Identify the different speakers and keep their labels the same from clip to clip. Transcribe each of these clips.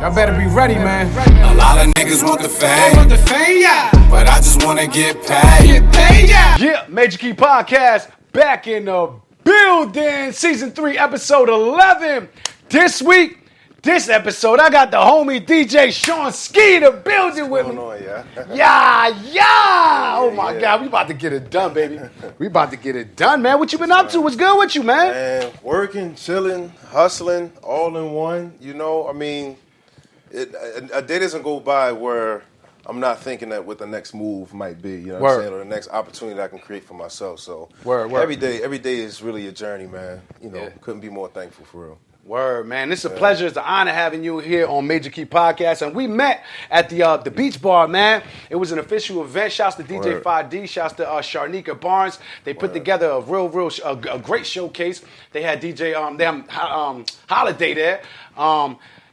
Speaker 1: Y'all better be ready, man.
Speaker 2: A lot of niggas want the fame,
Speaker 1: yeah.
Speaker 2: but I just wanna get paid.
Speaker 1: yeah.
Speaker 3: Yeah, Major Key Podcast back in the building. Season 3, episode 11. This week, this episode, I got the homie DJ Sean Skii in the building with me. Yeah. Oh my God, we about to get it done, baby. We about to get it done, man. What you been up to? What's good with you, man?
Speaker 4: Man, working, chilling, hustling, all in one. You know, I mean, a day doesn't go by where I'm not thinking that what the next move might be, you know what I'm saying, or the next opportunity that I can create for myself. So every day is really a journey, man. You know, couldn't be more thankful for real.
Speaker 3: Word, man. It's a pleasure. It's an honor having you here on Major Key Podcast. And we met at the Beach Bar, man. It was an official event. Shouts to DJ 5D. Shouts to Sharnika Barnes. They put together a a great showcase. They had DJ Holiday there,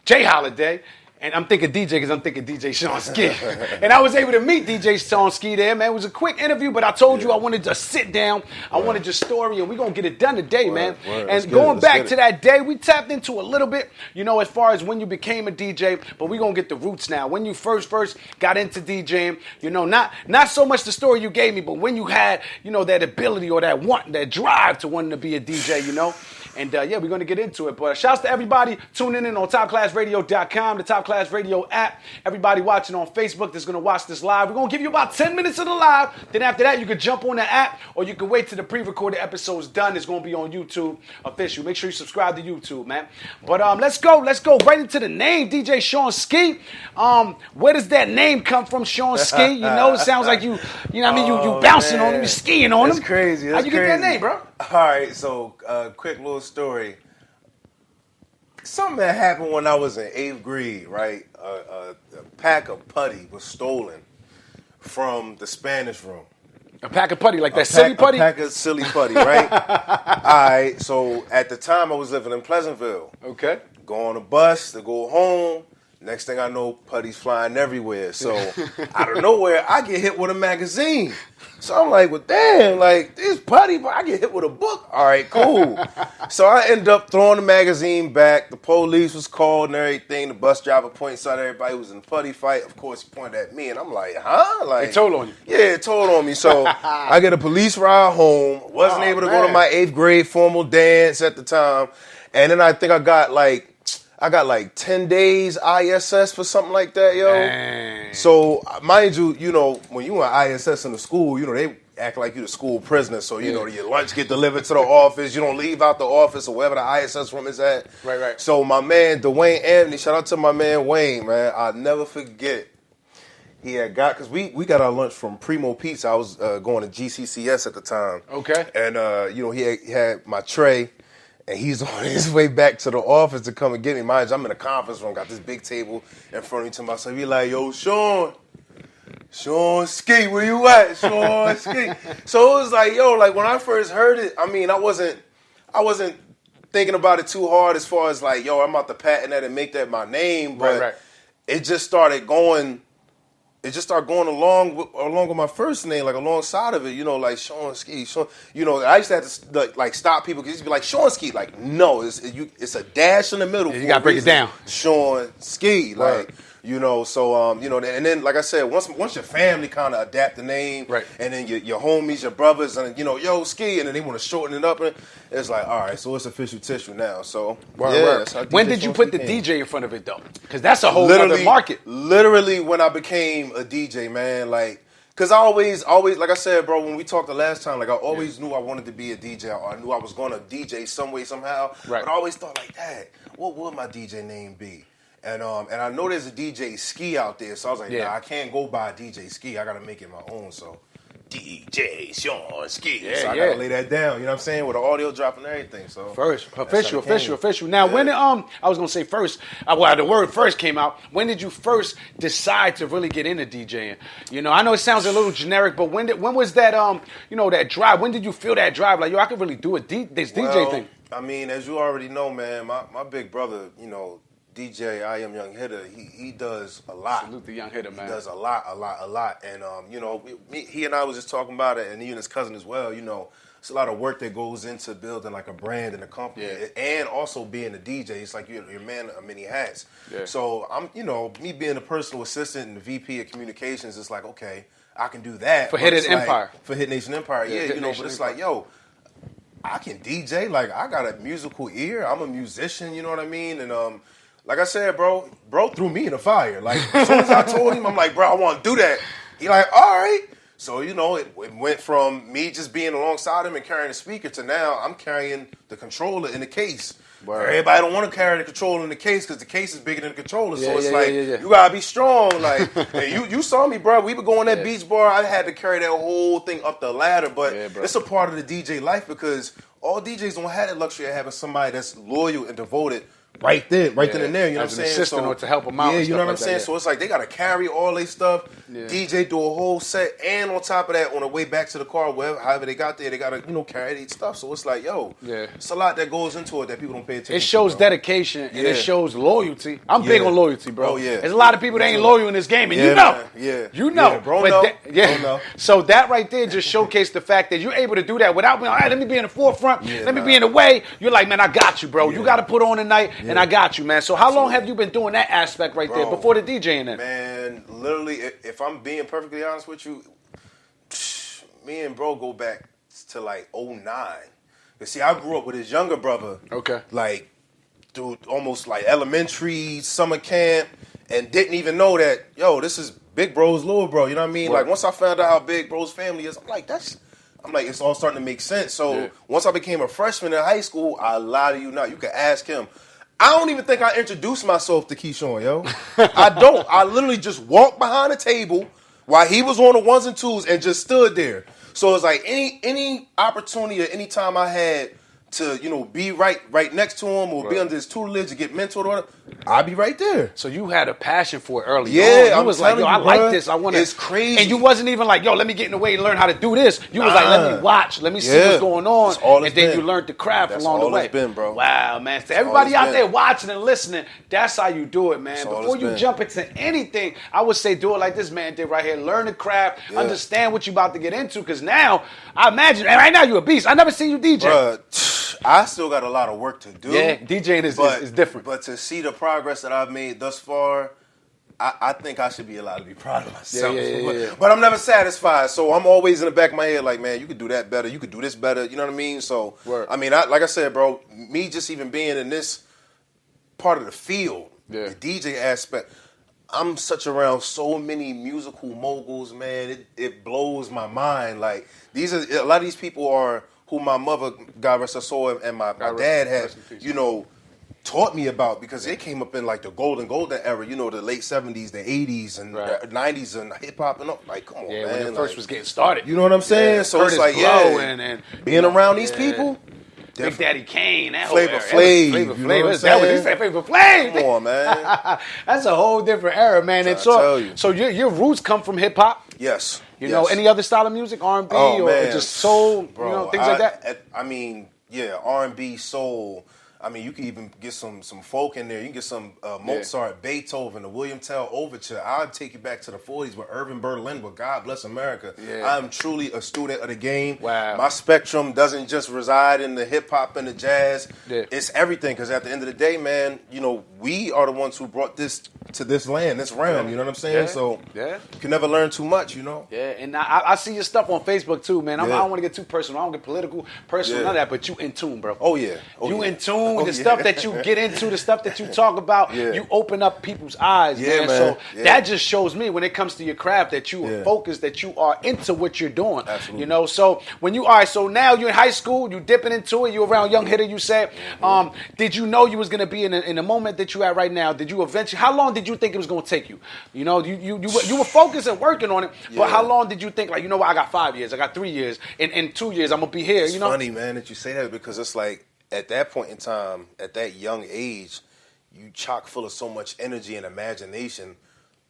Speaker 3: Jay Holiday. And I'm thinking DJ because I'm thinking DJ Sean Skii. And I was able to meet DJ Sean Skii there, man. It was a quick interview, but I told you I wanted to sit down. I wanted your story, and we're going to get it done today, man. And going back to that day, we tapped into a little bit, you know, as far as when you became a DJ, but we're going to get the roots now. When you first got into DJing, you know, not so much the story you gave me, but when you had, you know, that ability or that drive to wanting to be a DJ, you know. And, we're going to get into it. But shouts to everybody tuning in on topclassradio.com, the Top Class Radio app. Everybody watching on Facebook that's going to watch this live. We're going to give you about 10 minutes of the live. Then after that, you can jump on the app, or you can wait till the pre-recorded episode's done. It's going to be on YouTube official. Make sure you subscribe to YouTube, man. But let's go right into the name, DJ Sean Skii. Where does that name come from, Sean Skii? You know, it sounds like you know what I mean? You bouncing on him, you skiing on him.
Speaker 4: That's crazy.
Speaker 3: How'd you get that name, bro?
Speaker 4: All right, so quick little story. Something that happened when I was in 8th grade, right? A pack of putty was stolen from the Spanish room.
Speaker 3: A pack of putty, like that silly putty?
Speaker 4: A pack of silly putty, right? All right, so at the time I was living in Pleasantville.
Speaker 3: Okay.
Speaker 4: Go on a bus to go home. Next thing I know, putties flying everywhere. So out of nowhere, I get hit with a magazine. So I'm like, well, damn, like this putty, but I get hit with a book. All right, cool. So I end up throwing the magazine back. The police was called and everything. The bus driver points out everybody who was in the putty fight. Of course, he pointed at me, and I'm like, huh? Like,
Speaker 3: they told on you.
Speaker 4: Yeah, it told on me. So I get a police ride home. Wasn't able to go to my 8th grade formal dance at the time. And then I think I got like 10 days ISS for something like that, yo.
Speaker 3: Dang.
Speaker 4: So, mind you, you know, when you in ISS in the school, you know, they act like you the school prisoner. So, you know, your lunch get delivered to the office. You don't leave out the office or wherever the ISS room is at.
Speaker 3: Right.
Speaker 4: So, my man, Dwayne Anthony, shout out to my man Wayne, man. I'll never forget. He had because we got our lunch from Primo Pizza. I was going to GCCS at the time.
Speaker 3: Okay.
Speaker 4: And, you know, he had my tray. And he's on his way back to the office to come and get me. Mind you, I'm in a conference room, got this big table in front of me to myself. He like, yo, Sean Skii, where you at? Sean Skii. So it was like, yo, like when I first heard it, I mean, I wasn't thinking about it too hard as far as like, yo, I'm about to patent that and make that my name. But it just started going. It just started going along with my first name, like alongside of it, you know, like Sean Skii. Sean, you know, I used to have to like stop people because he'd be like Sean Skii, like no, it's a dash in the middle.
Speaker 3: Yeah, you gotta break it down.
Speaker 4: Sean Skii, like you know, so you know, and then like I said, once your family kind of adapt the name,
Speaker 3: right,
Speaker 4: and then your homies, your brothers, and you know, yo Skii, and then they want to shorten it up, and it's like, all right, so it's official tissue now. So
Speaker 3: word. When did you put the DJ in front of it though? Because that's a whole other market.
Speaker 4: Literally, when I became a DJ, man, like, cause I always, like I said, bro, when we talked the last time, like I always knew I wanted to be a DJ, or I knew I was gonna DJ some way, somehow.
Speaker 3: Right.
Speaker 4: But I always thought like, Dad, what would my DJ name be? And I know there's a DJ Skii out there, so I was like, nah, I can't go by DJ Skii. I gotta make it my own. So DJ Sean Skii. So I gotta lay that down. You know what I'm saying? With the audio drop and everything. So
Speaker 3: official. Now, when I was gonna say first, the word first came out. When did you first decide to really get into DJing? You know, I know it sounds a little generic, but when was that you know, that drive? When did you feel that drive? Like, yo, I could really do this DJ thing.
Speaker 4: I mean, as you already know, man, my big brother, you know, DJ I Am Young Hitter, he does a lot.
Speaker 3: Salute the Young Hitter, man.
Speaker 4: He does a lot. And, you know, he and I was just talking about it, and he and his cousin as well, you know, it's a lot of work that goes into building like a brand and a company, and also being a DJ. It's like you're a man of many hats. Yeah. So I'm, me being a personal assistant and the VP of communications, it's like, okay, I can do that
Speaker 3: for Hit Empire.
Speaker 4: For Hit Nation Empire, but it's like, yo, I can DJ. Like, I got a musical ear. I'm a musician. You know what I mean? And like I said, bro threw me in the fire. Like, as soon as I told him, I'm like, bro, I want to do that. He like, all right. So, it went from me just being alongside him and carrying the speaker to now I'm carrying the controller in the case. Word. Everybody don't want to carry the controller in the case because the case is bigger than the controller. So it's you got to be strong. Like, and you saw me, bro. We were going that beach bar. I had to carry that whole thing up the ladder. But it's a part of the DJ life because all DJs don't have that luxury of having somebody that's loyal and devoted right then and there, you know what I'm saying?
Speaker 3: Assistant or to help them out.
Speaker 4: Yeah, you know what I'm saying? So it's like they got to carry all their stuff, DJ do a whole set, and on top of that, on the way back to the car, however they got there, they got to, carry their stuff. So it's like, it's a lot that goes into it that people don't pay attention to.
Speaker 3: It shows dedication, and it shows loyalty. I'm big on loyalty, bro.
Speaker 4: Oh, yeah.
Speaker 3: There's a lot of people that ain't loyal in this game, and you know.
Speaker 4: Yeah.
Speaker 3: You know.
Speaker 4: Yeah, bro,
Speaker 3: know. So that right there just showcased the fact that you're able to do that without being, all right, let me be in the forefront, let me be in the way. You're like, man, I got you, bro. You got to put on tonight, and I got you, man. So how long have you been doing that aspect right there before the DJing then?
Speaker 4: Man, literally, if I'm being perfectly honest with you, me and bro go back to like 09. But see, I grew up with his younger brother. Okay. Like, dude, almost like elementary, summer camp, and didn't even know that, this is big bro's little bro. You know what I mean? Like, once I found out how big bro's family is, I'm like, it's all starting to make sense. So once I became a freshman in high school, I lie to you not. You can ask him. I don't even think I introduced myself to Keyshawn, yo. I don't. I literally just walked behind the table while he was on the ones and twos and just stood there. So it's like any opportunity or any time I had to, be right next to him or be under his tutelage to get mentored or whatever, I'd be right there.
Speaker 3: So you had a passion for it early on.
Speaker 4: Yeah,
Speaker 3: you was like, I like this. I want to.
Speaker 4: It's crazy.
Speaker 3: And you wasn't even like, let me get in the way and learn how to do this. You was like, let me watch. Let me see what's going on. And then you learned the craft along the way.
Speaker 4: That's all it's been, bro.
Speaker 3: Wow, man. So everybody out there watching and listening, that's how you do it, man. Before you jump into anything, I would say do it like this man did right here. Learn the craft. Understand what you about to get into. Because now, I imagine, and right now you're a beast. I never seen you DJ.
Speaker 4: Bruh, I still got a lot of work to do.
Speaker 3: Yeah, DJing is different.
Speaker 4: But to see the progress that I've made thus far, I think I should be allowed to be proud of myself. But I'm never satisfied. So I'm always in the back of my head like, man, you could do that better. You could do this better. You know what I mean? So, I mean, like I said, bro, me just even being in this part of the field, the DJ aspect, I'm such around so many musical moguls, man. It blows my mind. Like, a lot of these people are who my mother, God rest her soul, and my dad had, taught me about because they came up in like the golden era, the late 70s, the 80s, and the 90s, and hip hop and all. Like, come on, man.
Speaker 3: When it first was getting started.
Speaker 4: You know what I'm saying? So
Speaker 3: Curtis
Speaker 4: it's like,
Speaker 3: and
Speaker 4: being around these people.
Speaker 3: Big Daddy Kane, that
Speaker 4: Flavor
Speaker 3: whole
Speaker 4: Flav.
Speaker 3: Flavor Flav. That what he said, Flavor Flav.
Speaker 4: Come on, man.
Speaker 3: That's a whole different era, man. And so your roots come from hip hop.
Speaker 4: Yes.
Speaker 3: You know, any other style of music, R&B or just soul,
Speaker 4: bro,
Speaker 3: things like that?
Speaker 4: I mean, R&B, soul. I mean, you can even get some folk in there. You can get some Mozart, Beethoven, the William Tell Overture. I'll take you back to the 40s with Irving Berlin with God Bless America. Yeah. I'm truly a student of the game. Wow. My spectrum doesn't just reside in the hip-hop and the jazz. Yeah. It's everything because at the end of the day, man, we are the ones who brought this to this land, this realm. You know what I'm saying? So you can never learn too much, Yeah,
Speaker 3: and I see your stuff on Facebook too, man. I don't want to get too personal. I don't get political, personal, none of that, but you in tune, bro.
Speaker 4: Oh, yeah.
Speaker 3: In tune. The stuff that you get into, the stuff that you talk about, you open up people's eyes, man. So that just shows me when it comes to your craft that you are focused, that you are into what you're doing.
Speaker 4: Absolutely.
Speaker 3: So when so now you're in high school, you dipping into it, you're around Young Hitter, you said. Did you know you was going to be in the moment that you at right now? Did you eventually, how long did you think it was going to take you? You were focused and working on it, but how long did you think, like, I got 5 years, I got 3 years, in 2 years I'm going to be here,
Speaker 4: It's funny, man, that you say that because it's like, at that point in time, at that young age, you chock full of so much energy and imagination.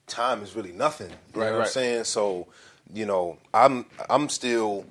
Speaker 4: Time is really nothing. You know what I'm saying? So, I'm still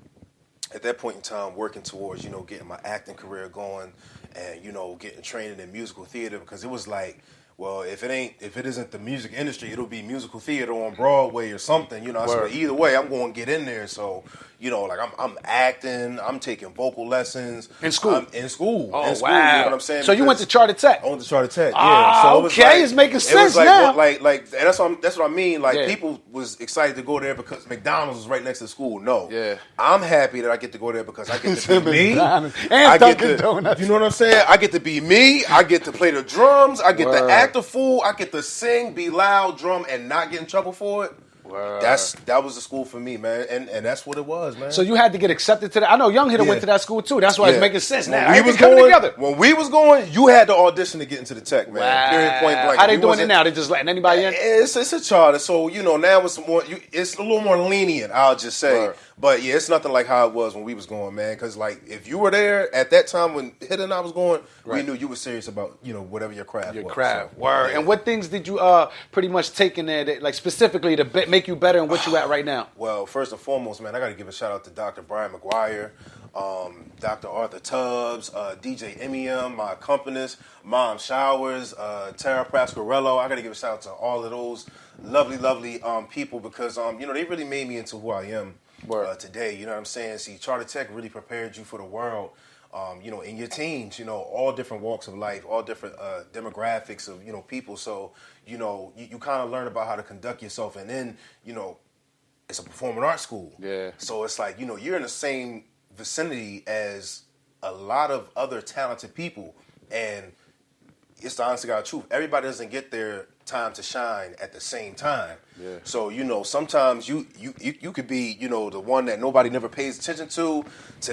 Speaker 4: at that point in time working towards, getting my acting career going and, getting trained in musical theater because it was like, well, if it isn't the music industry, it'll be musical theater on Broadway or something, I said, either way, I'm going to get in there. So, like I'm acting, I'm taking vocal lessons
Speaker 3: in school.
Speaker 4: In school.
Speaker 3: Oh,
Speaker 4: in school,
Speaker 3: wow.
Speaker 4: you know what I'm saying?
Speaker 3: So you went to Charter Tech.
Speaker 4: I went to Charter Tech. Yeah.
Speaker 3: Ah,
Speaker 4: So it was
Speaker 3: okay, it's making sense now.
Speaker 4: And that's what I mean. Like people was excited to go there because McDonald's was right next to school. No.
Speaker 3: Yeah.
Speaker 4: I'm happy that I get to go there because I get to be me.
Speaker 3: And
Speaker 4: I get
Speaker 3: Dunkin'
Speaker 4: to,
Speaker 3: Donuts.
Speaker 4: you know what I'm saying? I get to be me. I get to play the drums. I get to act a fool. I get to sing, be loud, drum, and not get in trouble for it. That was the school for me, man, and that's what it was, man.
Speaker 3: So you had to get accepted to that. I know Young Hitter went to that school too. That's why it's making sense now.
Speaker 4: When we was going, you had to audition to get into the Tech, man.
Speaker 3: Wow.
Speaker 4: Period, point blank.
Speaker 3: How they doing it now? They just letting anybody in?
Speaker 4: It's a charter, so now it's more. It's a little more lenient, I'll just say.
Speaker 3: Right.
Speaker 4: But yeah, it's nothing like how it was when we was going, man. Because like if you were there at that time when Hitter and I was going, we knew you were serious about whatever your craft was.
Speaker 3: So,
Speaker 4: yeah.
Speaker 3: And what things did you pretty much take in there, that, like specifically to make you better in what you at right now?
Speaker 4: Well, first and foremost, man, I got to give a shout out to Dr. Brian McGuire, Dr. Arthur Tubbs, DJ MEM, my accompanist, Mom Showers, Tara Prascarello. I got to give a shout out to all of those lovely people because they really made me into who I am today. You know what I'm saying? See, Charter Tech really prepared you for the world. In your teens, all different walks of life, all different demographics of people. So you kind of learn about how to conduct yourself, and then it's a performing arts school.
Speaker 3: Yeah.
Speaker 4: So it's like you're in the same vicinity as a lot of other talented people, and it's the honest to God truth. Everybody doesn't get their time to shine at the same time.
Speaker 3: Yeah.
Speaker 4: So sometimes you could be the one that nobody never pays attention to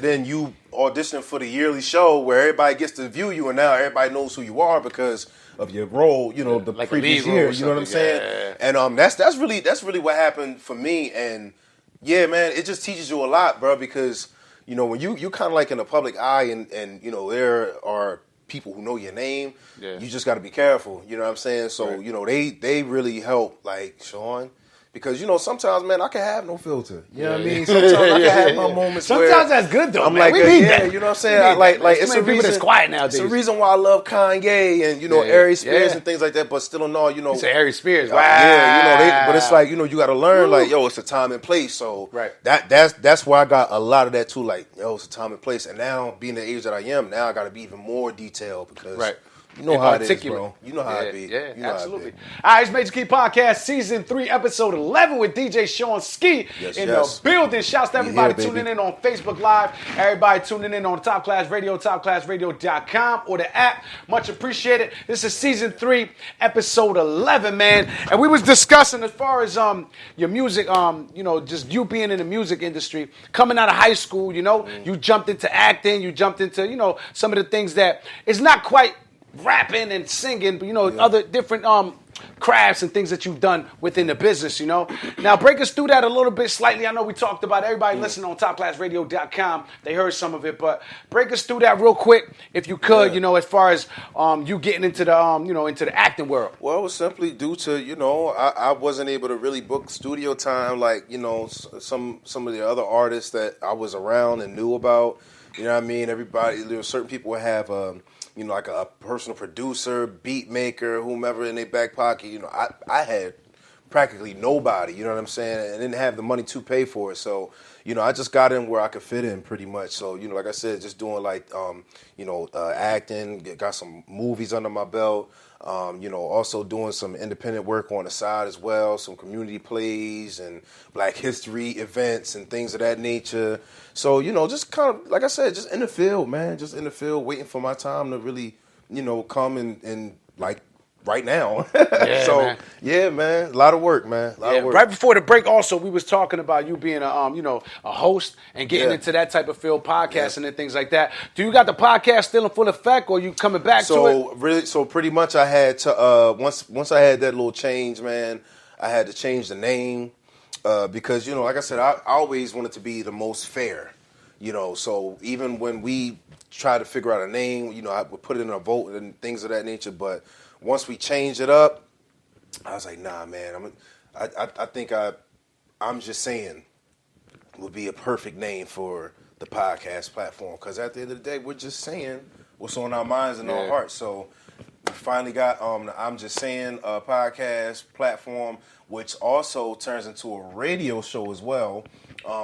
Speaker 4: then you auditioning for the yearly show where everybody gets to view you, and now everybody knows who you are because of your role. The
Speaker 3: like
Speaker 4: previous year. You know what I'm saying? Yeah. And that's really what happened for me. And yeah, man, it just teaches you a lot, bro. Because when you kind of like in the public eye, and there are people who know your name, you just got to be careful. You know what I'm saying? So, they really help, like, Sean, because, sometimes, man, I can have no filter. You know what I mean? Sometimes I can have my moments
Speaker 3: Sometimes that's good, though,
Speaker 4: I'm
Speaker 3: man.
Speaker 4: like,
Speaker 3: We need that.
Speaker 4: You know what I'm saying? Like it's a
Speaker 3: people
Speaker 4: reason.
Speaker 3: that's quiet nowadays.
Speaker 4: It's a reason why I love Kanye and, Ari Spears and things like that, but still in all,
Speaker 3: You say Ari Spears. Wow.
Speaker 4: Yeah, but it's like, you got to learn, like, it's a time and place. So that's where I got a lot of that, too. Like, it's a time and place. And now, being the age that I am, now I got to be even more detailed because... You know how it is, bro. You know how it be.
Speaker 3: Yeah, absolutely. All right, it's Major Key Podcast, Season 3, Episode 11 with DJ Sean Skii in the building. Shouts to everybody tuning in on Facebook Live, everybody tuning in on Top Class Radio, topclassradio.com, or the app. Much appreciated. This is Season 3, Episode 11, man. And we was discussing as far as your music, just you being in the music industry, coming out of high school, you jumped into acting, you jumped into, some of the things that it's not quite rapping and singing, but other different crafts and things that you've done within the business, Now break us through that a little bit slightly. I know we talked about it. Everybody listening on topclassradio.com, they heard some of it, but break us through that real quick if you could, as far as you getting into the into the acting world.
Speaker 4: Well, it was simply due to, I wasn't able to really book studio time like, some of the other artists that I was around and knew about. You know what I mean? Everybody, certain people would have like a personal producer, beat maker, whomever in their back pocket. I had practically nobody, you know what I'm saying? And didn't have the money to pay for it. So, I just got in where I could fit in pretty much. So, like I said, just doing like, acting, got some movies under my belt. Also doing some independent work on the side as well, some community plays and Black History events and things of that nature. So, just kind of, like I said, just in the field, man, just in the field, waiting for my time to really, come and like right now.
Speaker 3: Yeah,
Speaker 4: so,
Speaker 3: man.
Speaker 4: Yeah, man, a lot of work, man. A lot of work.
Speaker 3: Right before the break, also, we was talking about you being a host and getting into that type of field, podcasting and things like that. Do you got the podcast still in full effect, or you coming back to it?
Speaker 4: So pretty much I had to, once I had that little change, man, I had to change the name because, like I said, I always wanted to be the most fair, so even when we tried to figure out a name, I would put it in a vote and things of that nature, but once we changed it up, I was like, nah, man. I think I'm just saying would be a perfect name for the podcast platform because at the end of the day, we're just saying what's on our minds and our hearts. So we finally got the I'm Just Saying podcast platform, which also turns into a radio show as well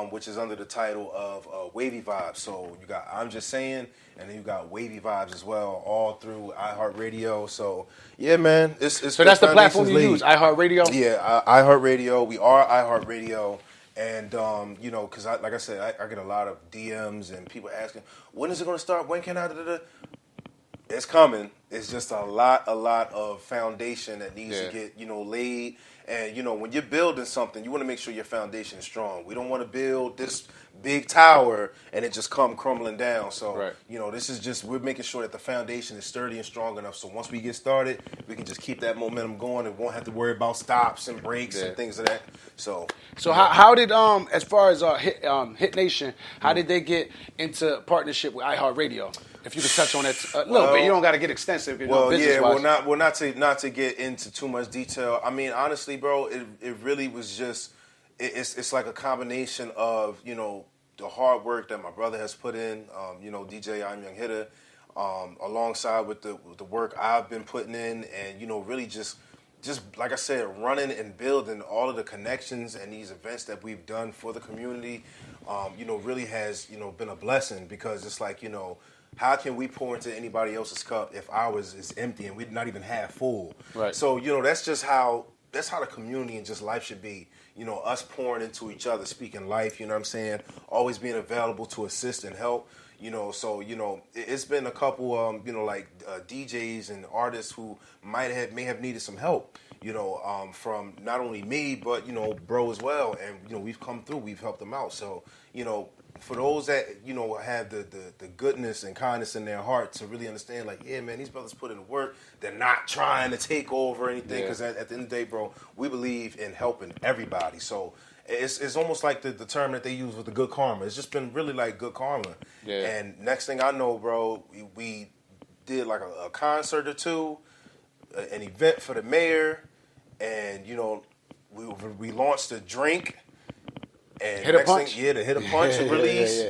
Speaker 4: which is under the title of Wavy Vibes. So you got I'm Just Saying, and then you got Wavy Vibes as well, all through iHeartRadio. So yeah, man, it's
Speaker 3: So that's the platform you use, iHeartRadio?
Speaker 4: Yeah, iHeartRadio. We are iHeartRadio. And, you know, because like I said, I get a lot of DMs and people asking, when is it going to start? When can I? It's coming. It's just a lot of foundation that needs to get, laid. And, when you're building something, you want to make sure your foundation is strong. We don't want to build this big tower and it just come crumbling down. So, this is just, we're making sure that the foundation is sturdy and strong enough. So once we get started, we can just keep that momentum going and won't have to worry about stops and breaks and things of that. So
Speaker 3: how did, as far as Hit Nation, how did they get into partnership with iHeartRadio? If you could touch on that a little bit, you don't got to get extensive.
Speaker 4: Not to get into too much detail. I mean, honestly, bro, it really was just it's like a combination of the hard work that my brother has put in. DJ I'm Young Hitter, alongside with the work I've been putting in, and really just like I said, running and building all of the connections and these events that we've done for the community. Really has been a blessing, because it's like how can we pour into anybody else's cup if ours is empty and we're not even half full?
Speaker 3: Right. So,
Speaker 4: that's just how the community and just life should be. Us pouring into each other, speaking life, you know what I'm saying? Always being available to assist and help. It's been a couple, DJs and artists who may have needed some help, from not only me, but, bro as well. And, we've come through, we've helped them out. So, for those that, have the goodness and kindness in their heart to really understand, like, yeah, man, these brothers put in the work. They're not trying to take over anything, because at the end of the day, bro, we believe in helping everybody. So it's almost like the term that they use with the good karma. It's just been really like good karma. Yeah. And next thing I know, bro, we did like a concert or two, an event for the mayor, and, we launched a drink. And
Speaker 3: hit a punch?
Speaker 4: To hit a punch and release. Yeah.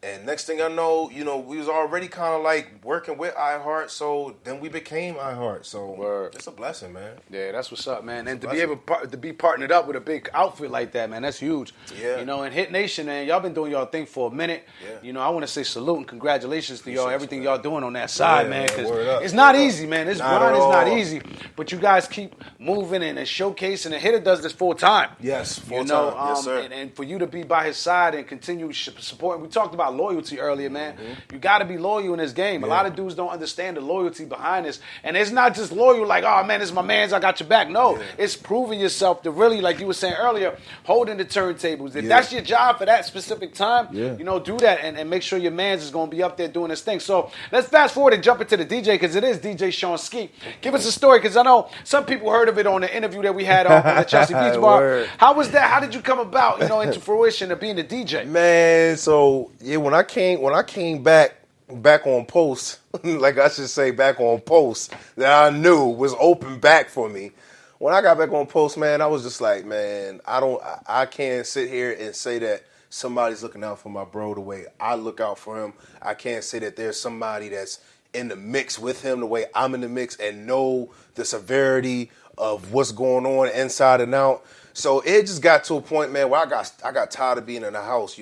Speaker 4: And next thing I know, we was already kind of like working with iHeart, so then we became iHeart. So it's a blessing, man.
Speaker 3: Yeah, that's what's up, man. And to be able to be partnered up with a big outfit like that, man, that's huge.
Speaker 4: Yeah.
Speaker 3: And Hit Nation, man, y'all been doing y'all thing for a minute. Yeah. I want to say salute and congratulations to y'all, everything y'all doing on that side, man. Because it's not easy, man. This grind is not easy. But you guys keep moving and showcasing. And Hitter does this full time.
Speaker 4: Yes, full time. Yes, sir.
Speaker 3: And for you to be by his side and continue supporting. We talked about loyalty earlier, man. Mm-hmm. You got to be loyal in this game. A lot of dudes don't understand the loyalty behind this. And it's not just loyal like, oh, man, this is my man's, I got your back. No, it's proving yourself to really, like you were saying earlier, holding the turntables. If that's your job for that specific time, do that and make sure your man's is going to be up there doing his thing. So let's fast forward and jump into the DJ, because it is DJ Sean Skii. Give us a story, because I know some people heard of it on the interview that we had on the Chelsea Beach Bar. How was that? How did you come about, into fruition of being a DJ?
Speaker 4: Man, so when I came back on post, like I should say back on post, that I knew was open back for me. When I got back on post, man, I was just like, man, I can't sit here and say that somebody's looking out for my bro the way I look out for him. I can't say that there's somebody that's in the mix with him the way I'm in the mix and know the severity of what's going on inside and out. So it just got to a point, man, where I got tired of being in the house,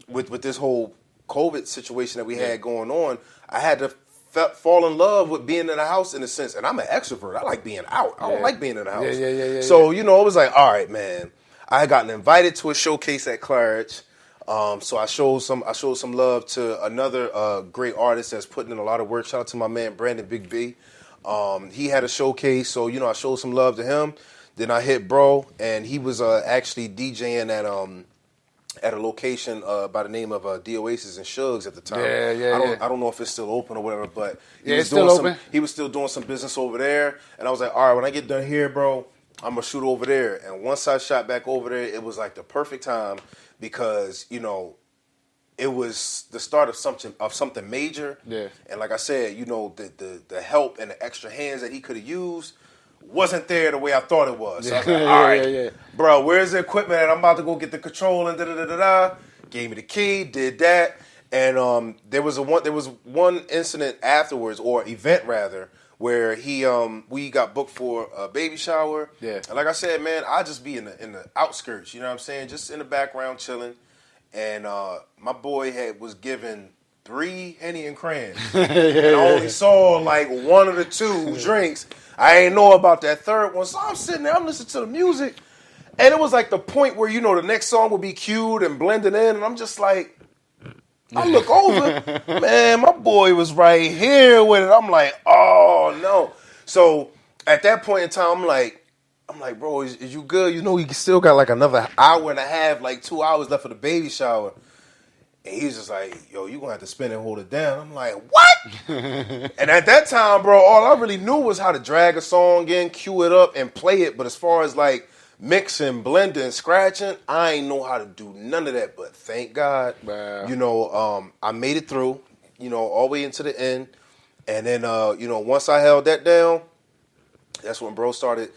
Speaker 4: with this whole COVID situation that we had going on. I had to fall in love with being in the house in a sense. And I'm an extrovert. I like being out. I don't like being in the house. So, it was like, all right, man. I had gotten invited to a showcase at Claridge. So I showed some love to another great artist that's putting in a lot of work. Shout out to my man Brandon Big B. He had a showcase, so I showed some love to him. Then I hit bro, and he was actually DJing at a location by the name of D-Oasis and Shugs at the time. I don't know if it's still open or whatever, but he was still doing some business over there. And I was like, all right, when I get done here, bro, I'm gonna shoot over there. And once I shot back over there, it was like the perfect time, because it was the start of something major. Yeah. And like I said, the help and the extra hands that he could have used wasn't there the way I thought it was. So I was like, all right, bro, where's the equipment? And I'm about to go get the control and da-da-da-da-da. Gave me the key, did that. And there was one incident afterwards, or event rather, where we got booked for a baby shower.
Speaker 3: Yeah.
Speaker 4: And like I said, man, I just be in the outskirts, you know what I'm saying? Just in the background chilling. And my boy was given 3 Henny and crayons. And I only saw like 1 of the 2 drinks. I ain't know about that third one. So I'm sitting there, I'm listening to the music. And it was like the point where, the next song would be cued and blended in. And I'm just like, I look over, man, my boy was right here with it. I'm like, oh no. So at that point in time, I'm like, bro, is you good? You still got like another hour and a half, like 2 hours left for the baby shower. And he's just like, yo, you gonna have to spin and hold it down. I'm like, what? And at that time, bro, all I really knew was how to drag a song in, cue it up, and play it. But as far as like mixing, blending, scratching, I ain't know how to do none of that. But thank God, I made it through, all the way into the end. And then, once I held that down, that's when bro started,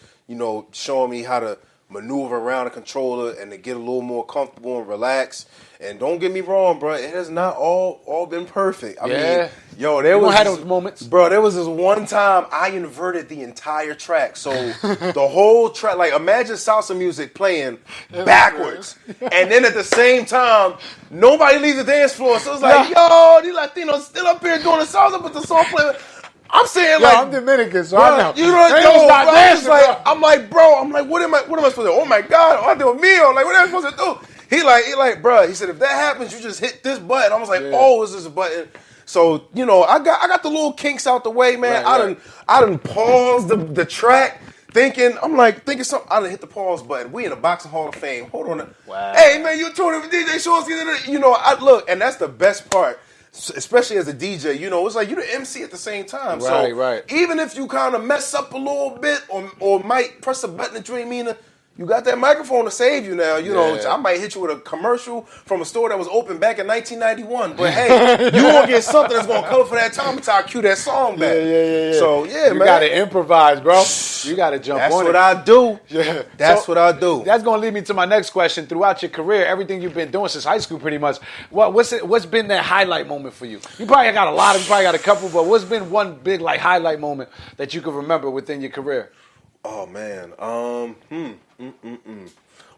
Speaker 4: showing me how to maneuver around the controller and to get a little more comfortable and relax. And don't get me wrong, bro, it has not all been perfect. I mean, there was
Speaker 3: had those moments,
Speaker 4: bro. There was this one time I inverted the entire track, so the whole track, like imagine salsa music playing backwards, and then at the same time, nobody leaves the dance floor. So it's like, yo, these Latinos still up here doing the salsa, but the song playing. I'm saying
Speaker 3: I'm Dominican, so I know.
Speaker 4: I'm like, what am I supposed to do? Oh my God, I do a meal. Like, what am I supposed to do? He like, bro. He said, if that happens, you just hit this button. I was like, is this a button? So I got the little kinks out the way, man. I done paused the track, thinking something. I done hit the pause button. We in the Boxing Hall of Fame. Hold on.
Speaker 3: Wow.
Speaker 4: Hey man, you touring for DJ shows? I look, and that's the best part. Especially as a DJ, it's like you the MC at the same time.
Speaker 3: Right.
Speaker 4: Even if you kind of mess up a little bit or might press a button that you ain't mean to, you got that microphone to save you now. I might hit you with a commercial from a store that was open back in 1991. But hey, you gonna get something that's gonna cover for that time until I cue that song back.
Speaker 3: Yeah.
Speaker 4: So man.
Speaker 3: You gotta improvise, bro. You gotta jump on it.
Speaker 4: That's what I do. Yeah. That's what I do.
Speaker 3: That's gonna lead me to my next question. Throughout your career, everything you've been doing since high school pretty much, what's been that highlight moment for you? You probably got a lot, you probably got a couple, but what's been one big like highlight moment that you can remember within your career?
Speaker 4: Oh man.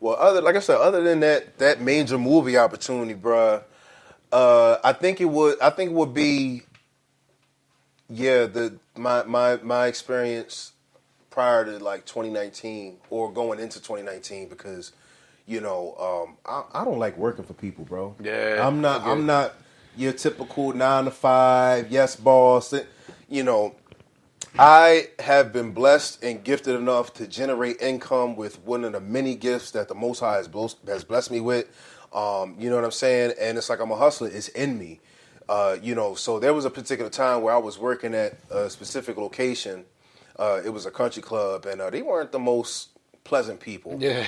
Speaker 4: Well, other than that major movie opportunity, bruh, I think it would be, my experience prior to like 2019 or going into 2019 because, I don't like working for people, bro.
Speaker 3: Yeah,
Speaker 4: I'm not your typical 9 to 5, yes boss. I have been blessed and gifted enough to generate income with one of the many gifts that the Most High has blessed me with. You know what I'm saying? And it's like I'm a hustler. It's in me. So there was a particular time where I was working at a specific location. It was a country club, and they weren't the most pleasant people.
Speaker 3: Yeah,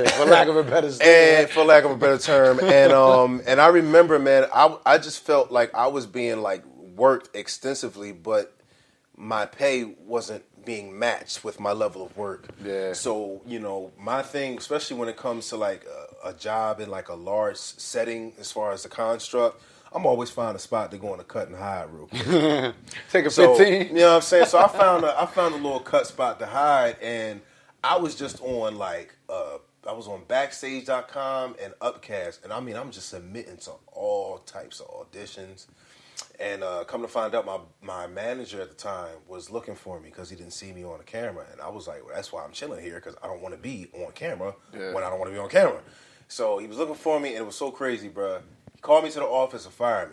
Speaker 3: for lack of a better
Speaker 4: term. And I remember, man, I just felt like I was being like worked extensively, but my pay wasn't being matched with my level of work.
Speaker 3: Yeah.
Speaker 4: So, my thing, especially when it comes to like a job in like a large setting as far as the construct, I'm always find a spot to go on a cut and hide real quick.
Speaker 3: Take a 15.
Speaker 4: You know what I'm saying? So I found a little cut spot to hide, and I was just on like I was on Backstage.com and Upcast, and I'm just submitting to all types of auditions. And come to find out, my manager at the time was looking for me because he didn't see me on the camera. And I was like, well, that's why I'm chilling here, because I don't want to be on camera when I don't want to be on camera. So he was looking for me, and it was so crazy, bro. He called me to the office and fired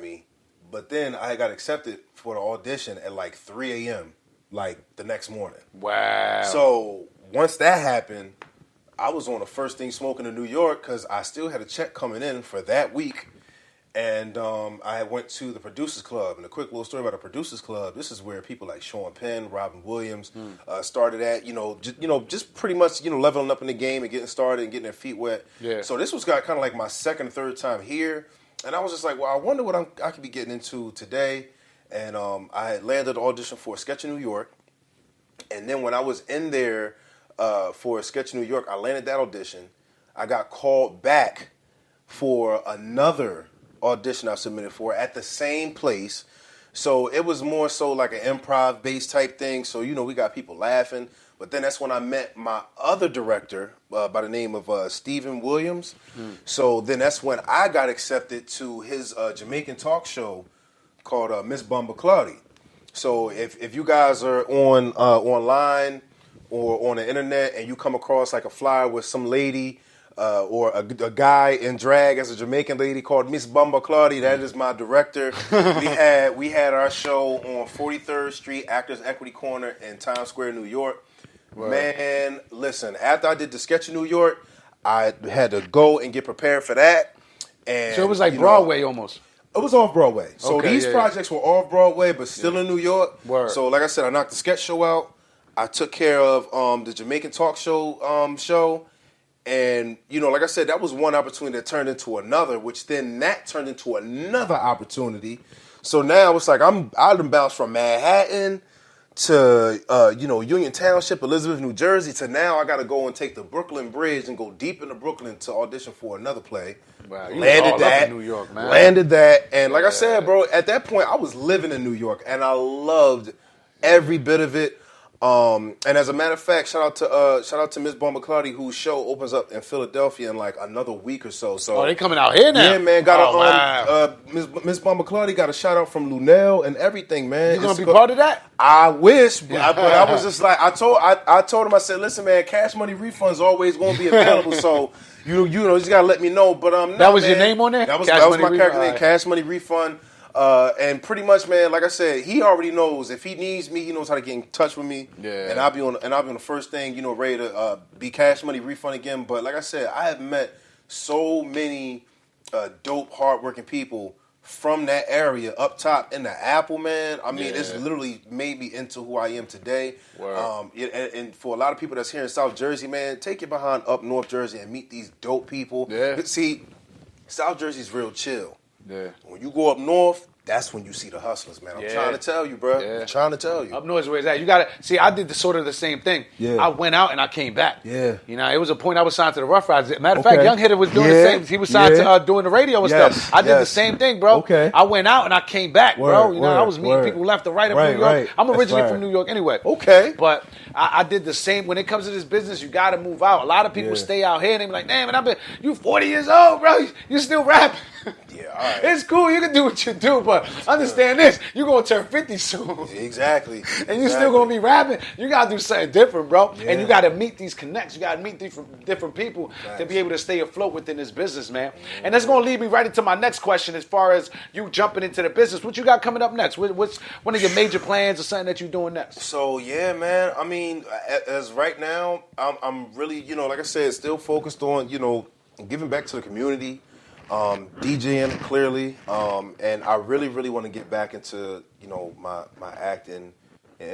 Speaker 4: me. But then I got accepted for the audition at like 3 a.m., like the next morning.
Speaker 3: Wow.
Speaker 4: So once that happened, I was on the first thing smoking in New York because I still had a check coming in for that week. And I went to the Producers Club. And a quick little story about the Producers Club. This is where people like Sean Penn, Robin Williams started at. Just pretty much leveling up in the game and getting started and getting their feet wet.
Speaker 3: Yeah.
Speaker 4: So this was kind of like my second or third time here, and I was just like, well, I wonder what I could be getting into today. And I had landed an audition for a sketch in New York, and then when I was in there for a sketch in New York, I landed that audition. I got called back for another audition I submitted for at the same place. So it was more so like an improv based type thing. So, we got people laughing. But then that's when I met my other director by the name of Stephen Williams. So then that's when I got accepted to his Jamaican talk show called Miss Bumba Claudia. So if you guys are on online or on the internet and you come across like a flyer with some lady or a guy in drag as a Jamaican lady called Miss Bumba Claudia, that is my director. we had our show on 43rd Street, Actors Equity Corner in Times Square, New York. Right. Man, listen, after I did the sketch in New York, I had to go and get prepared for that. And
Speaker 3: so it was like Broadway almost.
Speaker 4: It was off Broadway. So
Speaker 3: okay,
Speaker 4: these projects were off Broadway, but still in New York.
Speaker 3: Word.
Speaker 4: So like I said, I knocked the sketch show out. I took care of the Jamaican talk show. And, like I said, that was one opportunity that turned into another, which then that turned into another opportunity. So now it's like I done bounced from Manhattan to, Union Township, Elizabeth, New Jersey, to now I got to go and take the Brooklyn Bridge and go deep into Brooklyn to audition for another play.
Speaker 3: Wow, you
Speaker 4: landed
Speaker 3: all
Speaker 4: that,
Speaker 3: up in New York, man.
Speaker 4: Landed that, and like I said, bro, at that point I was living in New York, and I loved every bit of it. And as a matter of fact, shout out to Miss Bumba Claudia, whose show opens up in Philadelphia in like another week or so. So
Speaker 3: they coming out here now.
Speaker 4: Yeah, man. Miss Bumba Claudia got a shout out from Lunel and everything, man.
Speaker 3: You gonna be part of that?
Speaker 4: I wish, but I was just like I told him, I said, listen, man, cash money refunds always gonna be available. So you just gotta let me know. But
Speaker 3: that was your name on there.
Speaker 4: That was my character name, Cash Money Refund. And pretty much, man, like I said, he already knows if he needs me, he knows how to get in touch with me. Yeah. And I'll be on the first thing, ready to be Cash Money Refund again. But like I said, I have met so many dope, hardworking people from that area up top in the Apple, man. I mean, it's literally made me into who I am today. Wow. And for a lot of people that's here in South Jersey, man, take it behind up North Jersey and meet these dope people. Yeah. See, South Jersey's real chill. Yeah. When you go up north, that's when you see the hustlers, man. I'm trying to tell you, bro. Yeah. I'm trying to tell you.
Speaker 3: Up north is where it's at. You got to see. I did the same thing. Yeah. I went out and I came back. Yeah. It was a point I was signed to the Rough Riders. Matter of fact, Young Hitter was doing the same. He was signed to doing the radio and stuff. I did the same thing, bro. Okay. I went out and I came back, bro. I was meeting people left and right up New York. Right. I'm originally from New York anyway. Okay. But I did the same. When it comes to this business, you got to move out. A lot of people stay out here and they be like, damn, man, you 40 years old, bro. You still rapping. Yeah, all right. It's cool. You can do what you do, but understand this. You're going to turn 50 soon.
Speaker 4: Exactly.
Speaker 3: And you're still going to be rapping. You got to do something different, bro. Yeah. And you got to meet these connects. You got to meet different people to be able to stay afloat within this business, man. Mm-hmm. And that's going to lead me right into my next question as far as you jumping into the business. What you got coming up next? What's one of your major plans or something that you're doing next?
Speaker 4: So, yeah, man. I mean, as right now, I'm really, like I said, still focused on, giving back to the community. DJing clearly, and I really, really want to get back into my acting and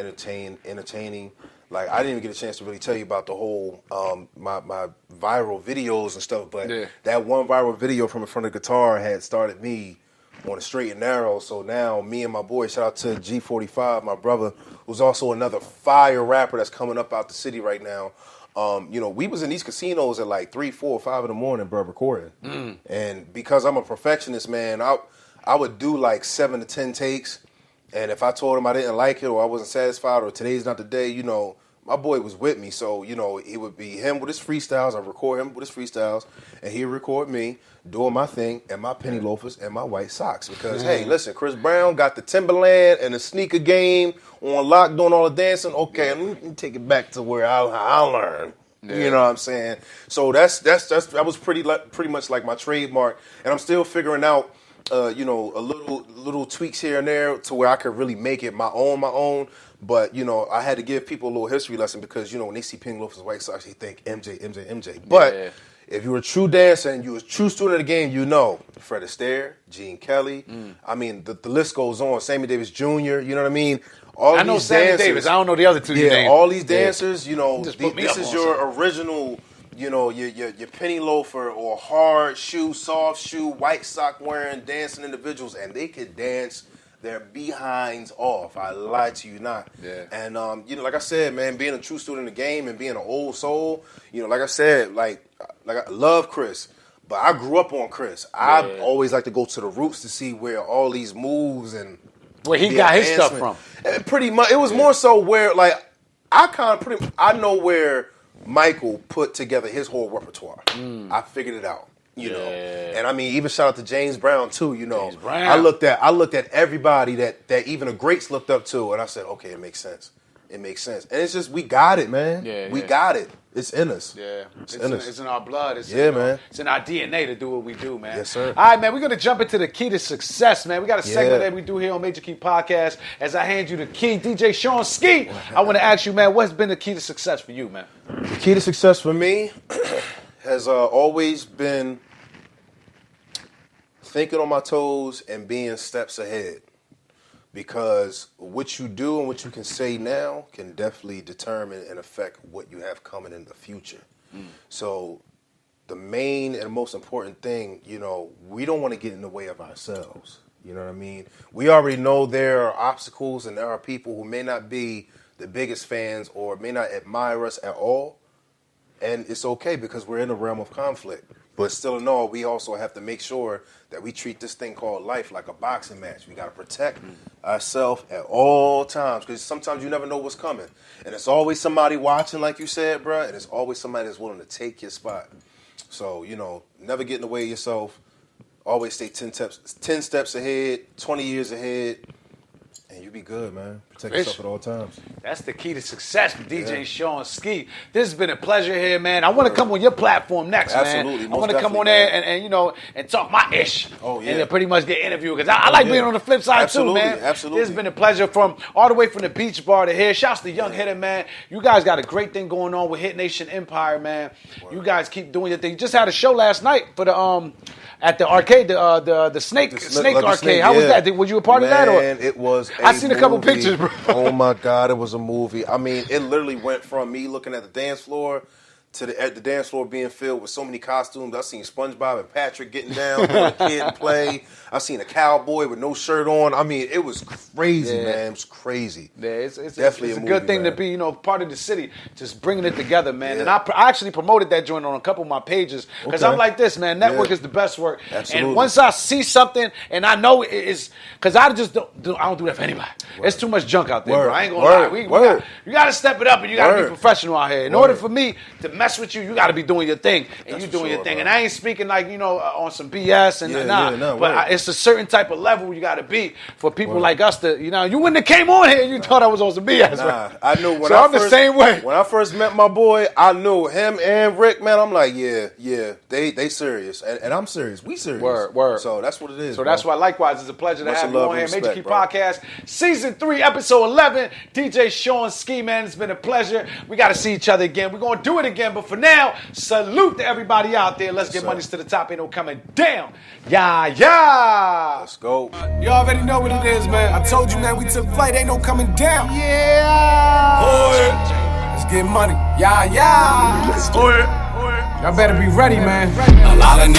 Speaker 4: entertaining. Like I didn't even get a chance to really tell you about the whole my viral videos and stuff, but that one viral video from in front of the guitar had started me on a straight and narrow. So now me and my boy, shout out to G45, my brother, who's also another fire rapper that's coming up out the city right now. We was in these casinos at like 3, 4, 5 in the morning, bro, recording. And because I'm a perfectionist, man, I would do like 7 to 10 takes. And if I told him I didn't like it or I wasn't satisfied or today's not the day, my boy was with me. So, it would be him with his freestyles. I record him with his freestyles. And he'd record me doing my thing and my penny loafers and my white socks. Because, hey, listen, Chris Brown got the Timberland and the sneaker game on lock, doing all the dancing. Okay, let me take it back to where I learned. Yeah. You know what I'm saying? So that was pretty much like my trademark. And I'm still figuring out, a little tweaks here and there to where I could really make it my own. But, I had to give people a little history lesson because, when they see penny loafers and white socks, they think MJ. But if you're a true dancer and you're a true student of the game, Fred Astaire, Gene Kelly. I mean, the list goes on. Sammy Davis Jr., you know what I mean?
Speaker 3: I know Sammy Davis. I don't know the other two names.
Speaker 4: All these dancers, this is your original, your penny loafer or hard shoe, soft shoe, white sock wearing dancing individuals, and they could dance their behinds off. I lied to you not. Yeah. And like I said, man, being a true student of the game and being an old soul, like I said, like I love Chris, but I grew up on Chris. I always like to go to the roots to see where all these moves and
Speaker 3: Where he got his stuff from.
Speaker 4: Pretty much. It was more so where, like, I know where Michael put together his whole repertoire. I figured it out. You know, and I mean, even shout out to James Brown too. You know, I looked at everybody that even the greats looked up to, and I said, okay, it makes sense. It makes sense, and it's just we got it, man. We got it. It's in us.
Speaker 3: Yeah,
Speaker 4: it's in us.
Speaker 3: It's in our blood. It's
Speaker 4: man.
Speaker 3: It's in our DNA to do what we do, man.
Speaker 4: Yes, sir.
Speaker 3: All right, man. We're gonna jump into the key to success, man. We got a segment that we do here on Major Key Podcast. As I hand you the key, DJ Sean Skii, I want to ask you, man, what's been the key to success for you, man?
Speaker 4: The key to success for me has always been thinking on my toes and being steps ahead, because what you do and what you can say now can definitely determine and affect what you have coming in the future. So the main and most important thing, you know, we don't want to get in the way of ourselves. You know what I mean? We already know there are obstacles and there are people who may not be the biggest fans or may not admire us at all. And it's okay because we're in a realm of conflict. But still in all, we also have to make sure that we treat this thing called life like a boxing match. We got to protect ourselves at all times, because sometimes you never know what's coming. And it's always somebody watching, like you said, bro, and it's always somebody that's willing to take your spot. So, you know, never get in the way of yourself. Always stay 10 steps ahead, 20 years ahead. And you be good, man. Protect yourself at all times.
Speaker 3: That's the key to success with DJ Sean Skii. This has been a pleasure here, man. I want to come on your platform next,
Speaker 4: Absolutely,
Speaker 3: man. I want to come on there and you know, and talk my ish.
Speaker 4: Oh, yeah.
Speaker 3: And then pretty much get interviewed, because I like being on the flip side too, man.
Speaker 4: Absolutely.
Speaker 3: This has been a pleasure from all the way from the beach bar to here. Shouts to Young Hitter, man. You guys got a great thing going on with Hit Nation Empire, man. You guys keep doing your thing. You just had a show last night for the at the arcade, the Snake Arcade. How was that? Was you a part of that? Or?
Speaker 4: Man, it was
Speaker 3: I seen a couple pictures, bro.
Speaker 4: Oh my God, it was a movie. I mean, it literally went from me looking at the dance floor to the dance floor being filled with so many costumes. I seen SpongeBob and Patrick getting down with a kid and play. I seen a cowboy with no shirt on. I mean, it was crazy, man. It was crazy.
Speaker 3: Yeah, it's
Speaker 4: definitely
Speaker 3: a
Speaker 4: a
Speaker 3: good
Speaker 4: movie,
Speaker 3: thing
Speaker 4: man.
Speaker 3: to be, you know, part of the city, just bringing it together, man. And I actually promoted that joint on a couple of my pages, because I'm like this, man. Network is the best work.
Speaker 4: Absolutely.
Speaker 3: And once I see something and I know it is, because I just don't do that for anybody. It's too much junk out there, bro. I ain't gonna lie. You got to step it up, and you got to be professional out here. In order for me to mess with you, you got to be doing your thing, and you doing your thing.
Speaker 4: Bro.
Speaker 3: And I ain't speaking like, you know, on some BS and but it's a certain type of level you got to be for people like us to, you know, you wouldn't have came on here and you thought I was on some BS.
Speaker 4: Nah, I knew when
Speaker 3: I'm the same way.
Speaker 4: When I first met my boy, I knew him and Rick, man. I'm like, they serious, and I'm serious. We serious.
Speaker 3: Word.
Speaker 4: So that's what it is.
Speaker 3: So that's why, likewise, it's a pleasure to
Speaker 4: Much
Speaker 3: have you
Speaker 4: love
Speaker 3: on
Speaker 4: and
Speaker 3: here. Major
Speaker 4: respect,
Speaker 3: Key
Speaker 4: bro.
Speaker 3: Podcast, Season 3, Episode 11. DJ Sean Skii, man. It's been a pleasure. We got to see each other again. We're going to do it again. But for now, salute to everybody out there. Let's get monies to the top. Ain't no coming down. Yeah.
Speaker 4: Let's go.
Speaker 1: You already know what it is, man. I told you, man, we took flight. Ain't no coming down.
Speaker 3: Yeah.
Speaker 1: Let's get money. Yeah. Y'all better be ready, man.
Speaker 2: A lot of